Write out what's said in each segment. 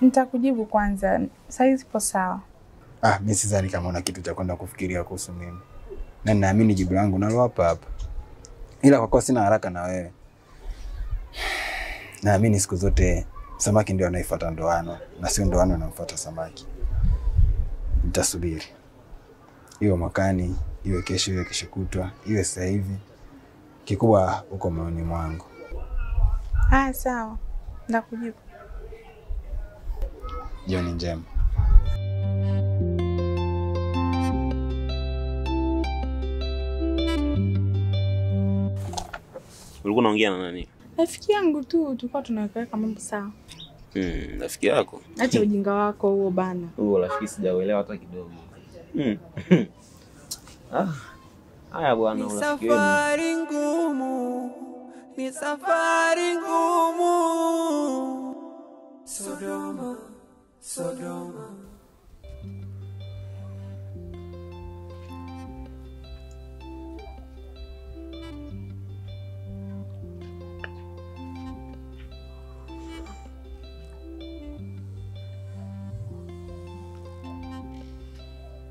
Nitakujibu kwanza. Saizi ipo sawa. Mimi sidhani kama una kitu cha kwenda kufikiria kuhusu mimi. Na naamini jibu langu nalo hapa hapa. Ila kwa kuwa sina haraka na wewe. Naamini siku zote samaki ndio anaifuata ndoano na sio ndoano anamfuata samaki. Nitasubiri. Iwe mwakani, iwe kesho, iwe kesho kutwa, iwe sasa hivi. Kikubwa uko moyoni mwangu. Sawa. Nitakujibu. Jioni njema. Ulikuwa unaongea na nani? Rafiki yangu tu, tulikuwa tunaweka mambo sawa. Rafiki yako? Acha ujinga wako huo bana. Huo rafiki sijaelewa hata kidogo. Haya bwana, urafiki wenu. Safari ngumu, ni safari ngumu. Sodoma, Sodoma.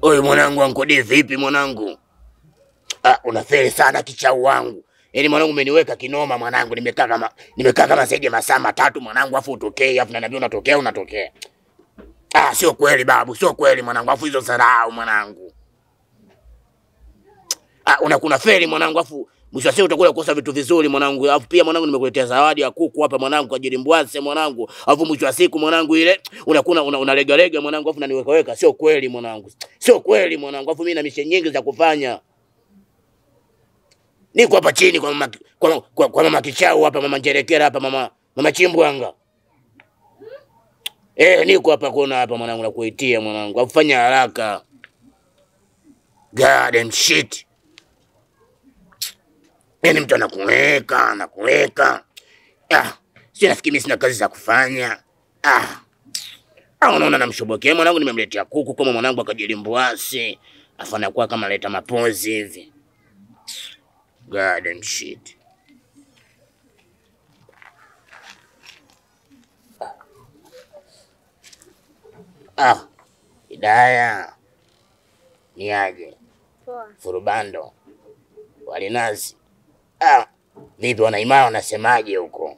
Oye mwanangu, ankodi vipi mwanangu? Unafeli sana kichau wangu. Yaani mwanangu umeniweka kinoma mwanangu, nimekaa kama zaidi ya masaa 3 mwanangu, afu utokee, afu naniambia unatokea. Sio kweli babu, sio kweli mwanangu, afu hizo sarau mwanangu. Unakuna feli mwanangu, afu mwisho wa siku utakuwa unakosa vitu vizuri mwanangu. Afu pia mwanangu nimekuletea zawadi ya kuku hapa mwanangu kwa ajili mbwase mwanangu. Afu mwisho wa siku mwanangu ile unakuna unalega mwanangu, afu unaniweka. Sio kweli mwanangu. Sio kweli mwanangu, afu mimi na mishe nyingi za kufanya. Niko hapa chini kwa mama Kichau hapa, mama Njerekera hapa, mama Chimbwanga. Niko hapa kuona hapa mwanangu, nakuitia mwanangu. Afu fanya haraka. God and shit. Yaani mtu anakuweka. Sio nafikiri mimi sina kazi za kufanya. Unaona namshobokea mwanangu, nimemletea kuku kama mwanangu akajilimbwasi. Afana kwa kama leta mapozi hivi. God and shit. Hidaya. Ni aje? Poa. Furubando. Walinazi. Vipi wanaimara wanasemaje huko?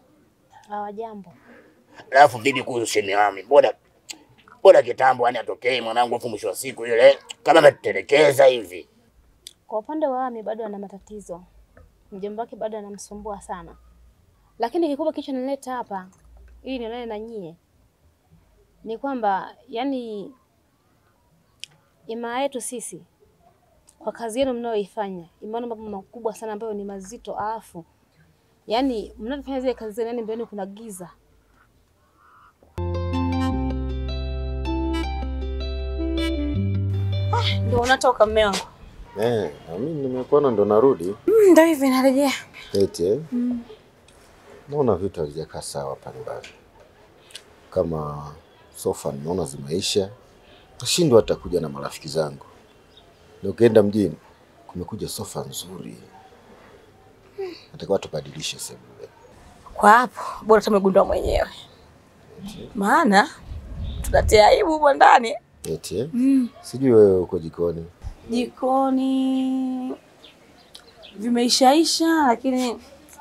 Hawajambo. Alafu vipi kuhusu Shemiami? Bora kitambo yani atokee mwanangu, afu mwisho wa siku ile kama ametelekeza hivi. Kwa upande wa Ami bado ana matatizo. Mjomba wake bado anamsumbua sana. Lakini kikubwa kicho nileta hapa ili nionane na nyie ni kwamba yani imani yetu sisi kwa kazi yenu mnayoifanya, imeona mambo makubwa sana ambayo ni mazito, alafu yani mnafanya zile kazi zenu yani mbele kuna giza. Ndio unatoka mume wangu? Na mimi nimekuona ndo narudi. Ndio hivi narejea. Eti naona vitu havijakaa sawa pale ndani. Kama sofa naona zimeisha. Nashindwa hata kuja na marafiki zangu. Na ukienda mjini kumekuja sofa nzuri. Nataka tubadilishe sebule. Kwa hapo bora tumegundua mwenyewe. Maana tunatia aibu huko ndani. Eti sijui wewe uko jikoni. Jikoni vimeishaisha, lakini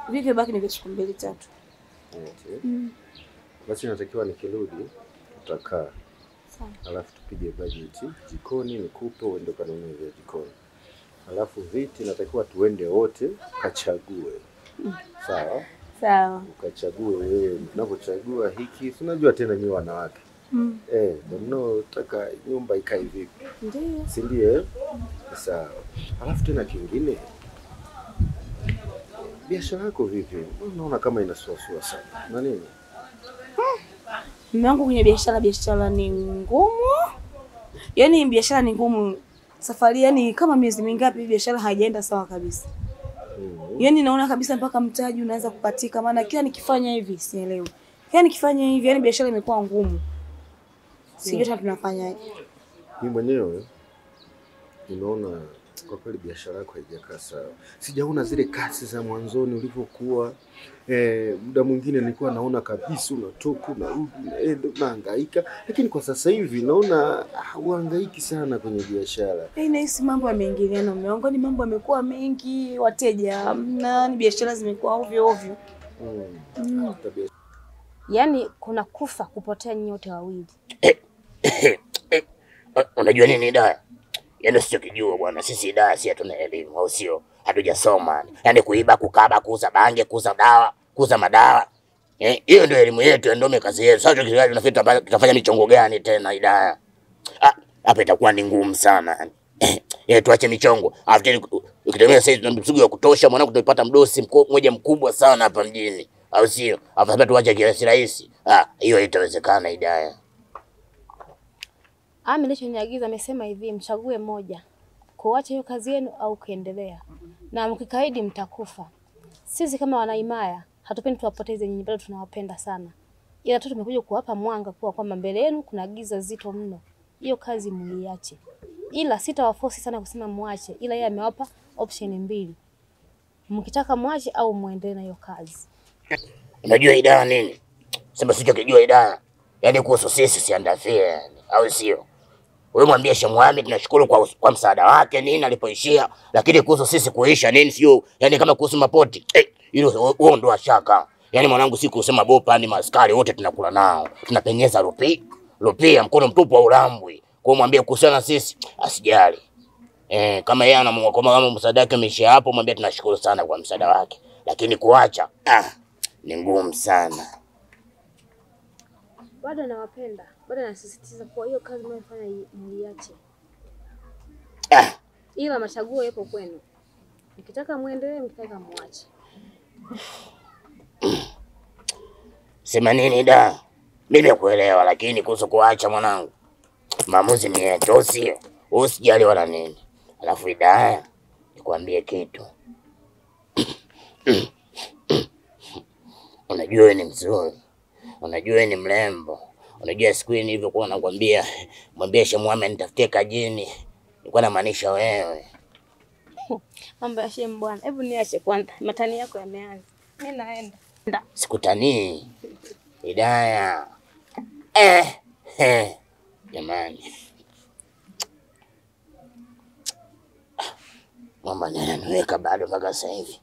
vivyo baki ni vitu 2-3. Basi natakiwa nikirudi tutakaa. Alafu tupige budget jikoni, nikupe uende kanunue vya jikoni. Alafu viti natakiwa tuende wote kachague. Sawa? Sawa. Ukachague wewe, unapochagua hiki, unajua tena ni wanawake. Ndio nataka nyumba ikae vipi? Ndio. Si ndio? Sawa. Alafu tena kingine, biashara yako vipi? Unaona kama inasuasua sana. Na nini? Mume wangu kwenye biashara ni ngumu. Yaani biashara ni ngumu. Safari yani kama miezi mingapi biashara haijaenda sawa kabisa. Yaani naona kabisa mpaka mtaji unaanza kupatika, maana kila nikifanya hivi sielewi. Yaani nikifanya hivi yani biashara imekuwa ngumu. Sijui hata tunafanyaje. Mimi mwenyewe nimeona Kwa kweli biashara yako haijakaa sawa. Sijaona zile kasi za mwanzoni ulivyokuwa. Muda mwingine nilikuwa naona kabisa unatoka unarudi unahangaika, lakini kwa sasa hivi naona huhangaiki sana kwenye biashara. Nahisi mambo yameingiliana miongoni, mambo yamekuwa mengi, wateja na ni biashara zimekuwa ovyo ovyo. Yaani kuna kufa kupotea nyote wawili. Unajua nini Hidaya? Yaani sichokijua bwana, sisi Hidaya si hatuna elimu au sio? Hatujasoma. Yaani kuiba, kukaba, kuuza bange, kuuza dawa, kuuza madawa. Hiyo ndio elimu yetu, ndio kazi yetu. Sasa tukifikiri tutafanya michongo gani tena Hidaya? Hapa itakuwa ni ngumu sana. Tuache michongo. Ukitegemea sasa tuna msugu wa kutosha, mwanangu tutapata mdosi mmoja mkubwa sana hapa mjini. Au sio? Afadhali tuache kirahisi rahisi. Hiyo haitawezekana Hidaya. Nilichoniagiza amesema hivi, mchague moja. Kuacha hiyo kazi yenu au kuendelea. Na mkikaidi mtakufa. Sisi kama wanaimaya hatupendi tuwapoteze nyinyi, bado tunawapenda sana. Ila tu tumekuja kuwapa mwanga kuwa kwamba mbele yenu kuna giza zito mno. Hiyo kazi mliache. Ila sitawaforce sana kusema muache, ila yeye amewapa option mbili. Mkitaka muache au muendelee na hiyo kazi. Unajua Hidaya nini? Sema sichokijua Hidaya. Yaani kuhusu sisi siandafie yani, au sio? Wewe mwambie Sheikh Mohamed tunashukuru kwa msaada wake nini alipoishia, lakini kuhusu sisi kuisha nini sio, yani kama kuhusu mapoti. Hilo huo ndo ashaka. Yaani mwanangu si kusema bopa ni maskari wote tunakula nao. Tunapenyeza rupia mkono mtupu wa ulambwi. Kwa mwambie kuhusiana sisi asijali. Kama yeye anamuomba kama msaada wake umeishia hapo, mwambie tunashukuru sana kwa msaada wake. Lakini kuacha ni ngumu sana. Bado nawapenda. Bado nasisitiza kwa hiyo kazi mnayofanya mliache. Ila machaguo yapo kwenu. Mkitaka muendelee, mkitaka muache. Sema nini da? Mimi nakuelewa, lakini kuhusu kuacha mwanangu, maamuzi ni yetu sio? Usijali wala nini. Alafu Hidaya, nikwambie kitu. Unajua wewe ni mzuri. Unajua wewe ni mrembo. Unajua siku hii nilivyokuwa nakwambia, mwambie Sheikh Mohamed nitafutie kajini. Nilikuwa namaanisha wewe. Mambo ya Sheikh bwana. Hebu niache kwanza. Matani yako yameanza. Mimi naenda. Sikutanii. Hidaya. Jamani. Mama ananiweka bado mpaka sasa hivi.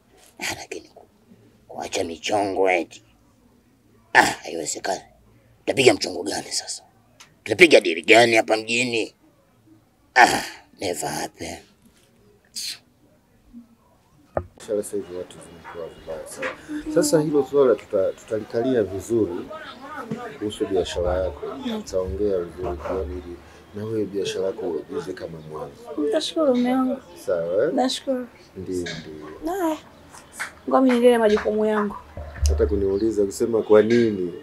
Lakini kuacha michongo eti. Haiwezekani. Tutapiga mchongo gani sasa? Tutapiga dili gani hapa mjini? Never happen. Sasa hivi watu zimekuwa vibaya sana. Sasa hilo swala tutalikalia vizuri kuhusu biashara yako. Tutaongea vizuri kwa ili na wewe biashara yako iwe kama mwanzo. Nitashukuru mume wangu. Sawa? Nashukuru. Ndio. Ngoja niendelee majukumu yangu. Hata kuniuliza kusema kwa nini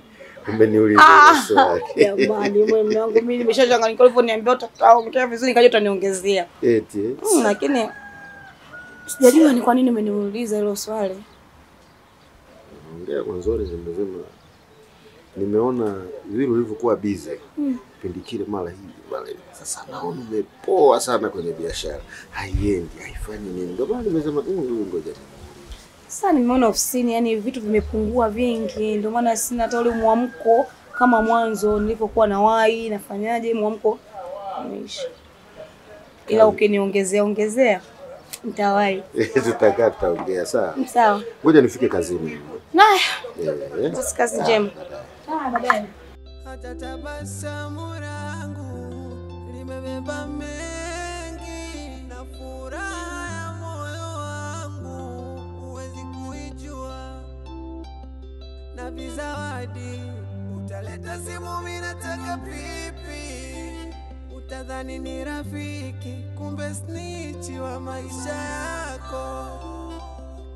umeniuliza swali. Jamani, mume wangu mimi nimeshachanganyikiwa ulivyoniambia utaongea vizuri nikaja utaniongezea. Eti. Lakini sijajua ni kwa nini umeniuliza hilo swali. Ongea mwanzoni nimesema nimeona vile ulivyokuwa busy. Pindi kile mara hii mara hivi. Sasa naona umepoa sana kwenye biashara. Haiendi, haifanyi nini. Ndio maana nimesema ngoja. Sasa nimeona ofisini yani vitu vimepungua vingi, ndio maana sina hata ule mwamko kama mwanzo nilipokuwa na wai nafanyaje mwamko umeisha. Ila ukiniongezea nitawai. Tutakaa tutaongea sawa. Sawa. Ngoja nifike kazini. Sasa kazi njema. Baadaye. Hata tabasamu langu limebeba mengi na furaha ya moyo wangu huwezi kuijua, na vizawadi utaleta simu mimi nataka pipi, utadhani ni rafiki kumbe snitch wa maisha yako.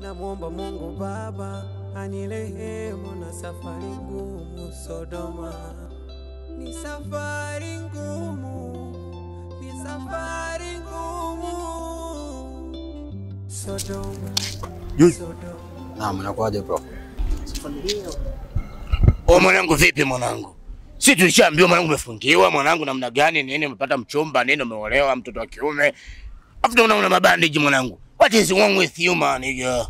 Namuomba Mungu Baba anirehemu na safari ngumu Sodoma. Ni safari ngumu, ni safari ngumu Sodoma. Naam, nakuaje bro? Mwanangu vipi mwanangu? Si tulishaambiwa mwanangu umefungiwa, mwanangu namna gani nini umepata mchumba nini umeolewa mtoto wa kiume. Afu una mabandage mwanangu. What is wrong with you man nigga?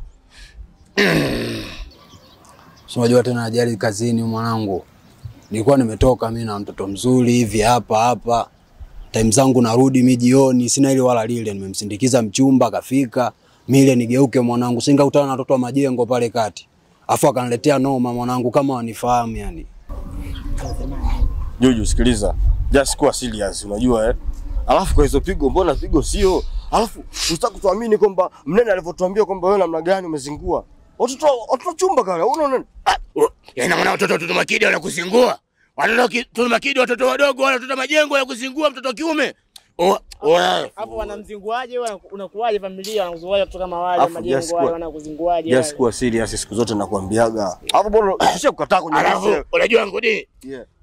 Unajua tena ajali kazini mwanangu. Nilikuwa nimetoka mimi na mtoto mzuri hivi hapa. Time zangu narudi mimi jioni, sina ile wala lile, nimemsindikiza mchumba kafika. Mimi ile nigeuke mwanangu, singakutana na watoto wa majengo pale kati. Afu akaniletea noma mwanangu kama wanifahamu yani. Juju sikiliza. Just kuwa serious unajua Alafu kwa hizo pigo mbona pigo sio? Alafu usitaka kutuamini kwamba mnene alivyotuambia kwamba wewe namna gani umezingua. Watoto chumba kale, unaona? Yana mwana watoto makidi wanakuzingua. Watoto makidi watoto wadogo wala watoto majengo wanakuzingua mtoto kiume. Hapo wanamzinguaje unakuaje familia wanakuzunguaje kutoka mawali majengo wale wanakuzinguaje? Yes kuwa serious siku zote nakwambiaga. Hapo bora sio kukataa kwenye. Alafu unajua ngudi?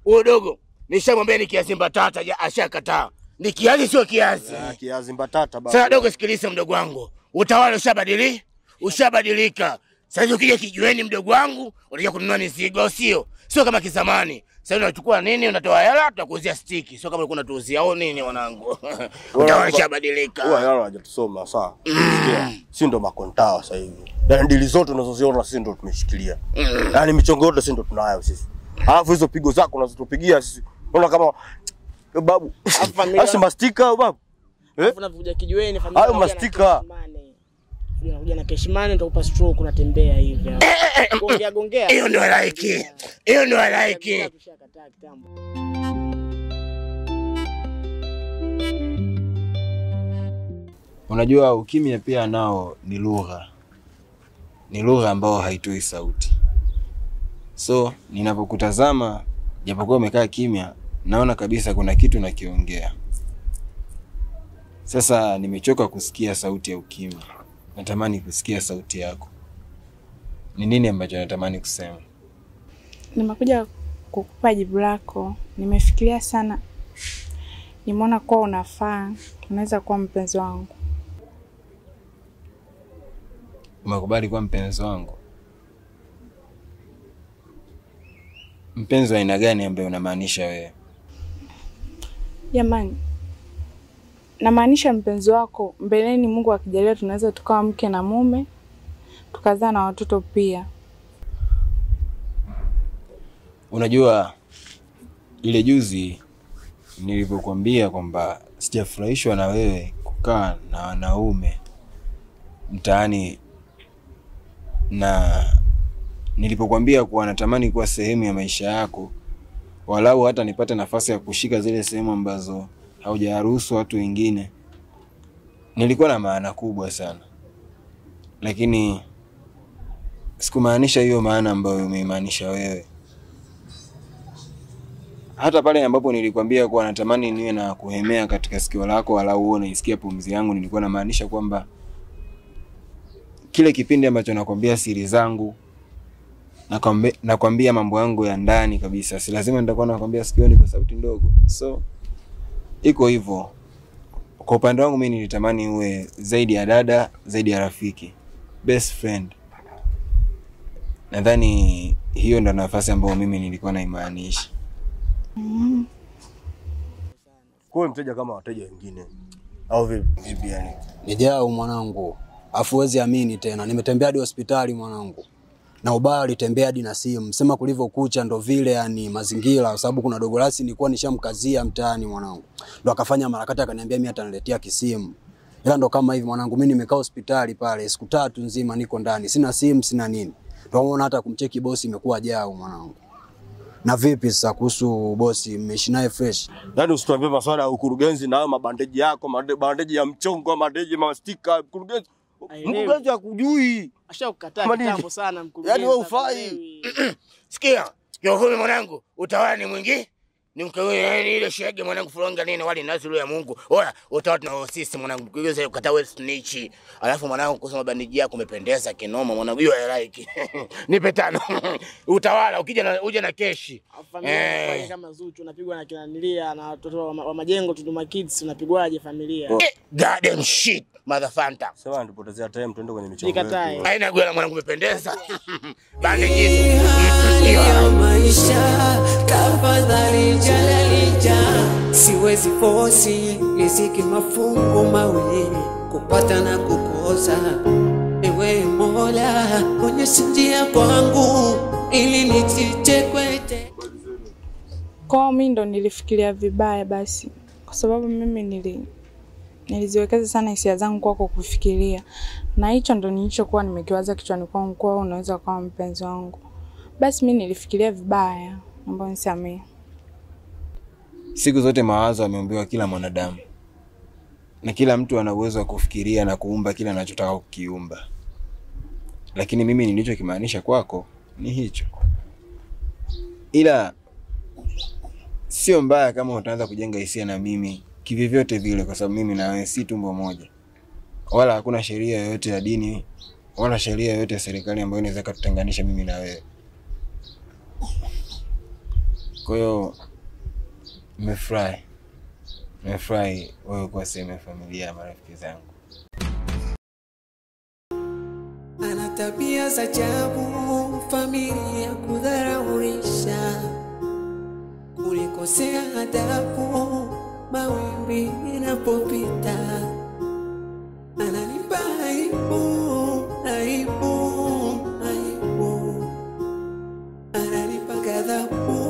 Huyo dogo nishamwambia ni kiazi mbatata ashakataa. Ni kiazi sio kiazi. Kiazi mbatata baba. Sasa dogo sikiliza mdogo wangu. Utawala ushabadilika. Sasa ukija kijiweni mdogo wangu, unataka kununua mizigo sio? Sio kama kizamani. Sasa unachukua nini unatoa hela tutakuuzia stiki. Sio kama ulikuwa unatuuzia au nini wanangu. Utawala ushabadilika. Wewe yaro hajatusoma sawa. Si ndo makontawa sasa hivi. Yaani dili zote unazoziona sisi ndo tumeshikilia. Yaani michongo yote sisi ndo tunayo sisi. Alafu hizo pigo zako unazotupigia sisi. Unaona kama babu. Asi mastika babu. Unakuja kijiweni familia. Hayo mastika. Unakuja na keshimani nitakupa stroke unatembea hivi. Gongea. Hiyo ndio like. Unajua ukimya pia nao ni lugha. Ni lugha ambayo haitoi sauti. So, ninapokutazama japokuwa umekaa kimya, naona kabisa kuna kitu nakiongea. Sasa nimechoka kusikia sauti ya ukimya. Natamani kusikia sauti yako. Ni nini ambacho natamani kusema? Nimekuja kukupa jibu lako. Nimefikiria sana. Nimeona kwa unafaa. Unaweza kuwa mpenzi wangu. Umekubali kuwa mpenzi wangu? Mpenzi wa aina gani ambaye unamaanisha wewe? Jamani. Namaanisha mpenzi wako, mbeleni Mungu akijalia tunaweza tukawa mke na mume, tukazaa na watoto pia. Unajua ile juzi nilipokuambia kwamba sijafurahishwa na wewe kukaa na wanaume mtaani, na nilipokuambia kuwa natamani kuwa sehemu ya maisha yako, walau hata nipate nafasi ya kushika zile sehemu ambazo haujaruhusu watu wengine, nilikuwa na maana kubwa sana. Lakini sikumaanisha hiyo maana ambayo umeimaanisha wewe. Hata pale ambapo nilikwambia kuwa natamani niwe na kuhemea katika sikio lako walau uone isikia pumzi yangu, nilikuwa namaanisha kwamba kile kipindi ambacho nakwambia siri zangu, nakwambia mambo yangu ya ndani kabisa, si lazima nitakuwa nakwambia sikioni kwa sauti ndogo. So iko hivyo. Kwa upande wangu mimi nilitamani uwe zaidi ya dada, zaidi ya rafiki, best friend. Nadhani hiyo ndo nafasi ambayo mimi nilikuwa naimaanisha. Kwa mteja kama wateja wengine au vipi yani? Nijao mwanangu. Afu wezi amini tena, nimetembea hadi hospitali mwanangu. Na ubaya alitembea hadi na simu. Sema kulivyokucha ndo vile yani mazingira, kwa sababu kuna dogolasi nilikuwa nishamkazia mtaani mwanangu. Ndo akafanya marakati akaniambia mimi ataniletea kisimu. Ila ndo kama hivi mwanangu, mimi nimekaa hospitali pale siku 3 nzima niko ndani. Sina simu, sina nini. Ndio unaona hata kumcheki bosi imekuwa jao mwanangu. Na vipi sasa kuhusu bosi, mmeishi naye fresh? Yaani usituambie masuala ya ukurugenzi na hayo mabandeji yako, mabandeji ya mchongo, mabandeji ya mastika, ukurugenzi. Mkurugenzi hakujui. Ashakukataa kitambo sana mkurugenzi. Yaani wewe ufai. Sikia, Yohome mwanangu, utawala ni mwingi? Ni mkawe yani ile shege mwanangu fulonga nini wali nazi ya Mungu. Oya, utawala na sisi mwanangu. Mkurugenzi ukata wewe snitch. Alafu mwanangu kusoma bandiji yako umependeza kinoma mwanangu. You are like. Nipe 5. Utawala ukija uje na keshi. Familia kama Zuchu unapigwa na kina Nilia na watoto wa majengo Tuduma Kids unapigwaje familia? Goddamn shit. Motherfucker. Sawa ndipotezea time tuende kwenye michongo yetu. Haina gwela mwanangu umependeza. Bandiji. Maisha tafadhali jalalija siwezi fosi riziki mafungu mawili, kupata na kukosa. Ewe Mola, onyesha njia kwangu ili nisichekwete. Kwa mimi ndo nilifikiria vibaya basi, kwa sababu mimi niliziwekeza sana hisia zangu kwako kufikiria, na hicho ndo nilichokuwa nimekiwaza kichwani kwangu kwa unaweza kuwa mpenzi wangu. Basi mimi nilifikiria vibaya, naomba nisamehe. Siku zote mawazo yameumbiwa kila mwanadamu, na kila mtu ana uwezo wa kufikiria na kuumba kile anachotaka kukiumba. Lakini mimi nilichokimaanisha kwako ni hicho. Ila sio mbaya kama utaanza kujenga hisia na mimi kivyovyote vile, kwa sababu mimi na wewe si tumbo moja. Wala hakuna sheria yoyote ya dini wala sheria yoyote ya serikali ambayo inaweza kututenganisha mimi na wewe. Kwa hiyo nimefurahi wewe kuwa sehemu ya familia ya marafiki zangu. Ana tabia za ajabu, familia kudharaulisha, kunikosea adabu mawimbi inapopita. Ananipa aibu, ananipa ghadhabu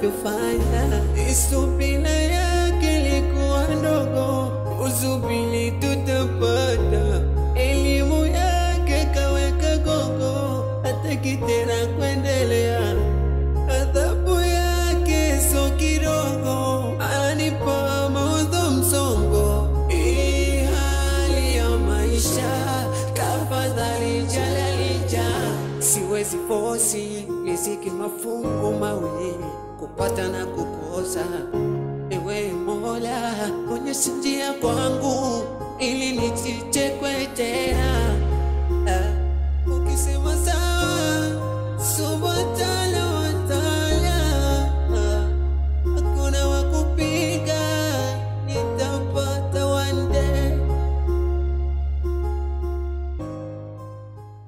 anavyofanya. Subira yake ilikuwa ndogo, usubiri tutapata. Elimu yake kaweka gogo, hataki tena kuendelea. Adhabu yake so kidogo, ananipa maudho msongo. Hii hali ya maisha, tafadhali jalalija. Siwezi fosi riziki mafungu mawili, kupata na kukosa. Ewe Mola, onyesha njia kwangu ili nisichekwe tena.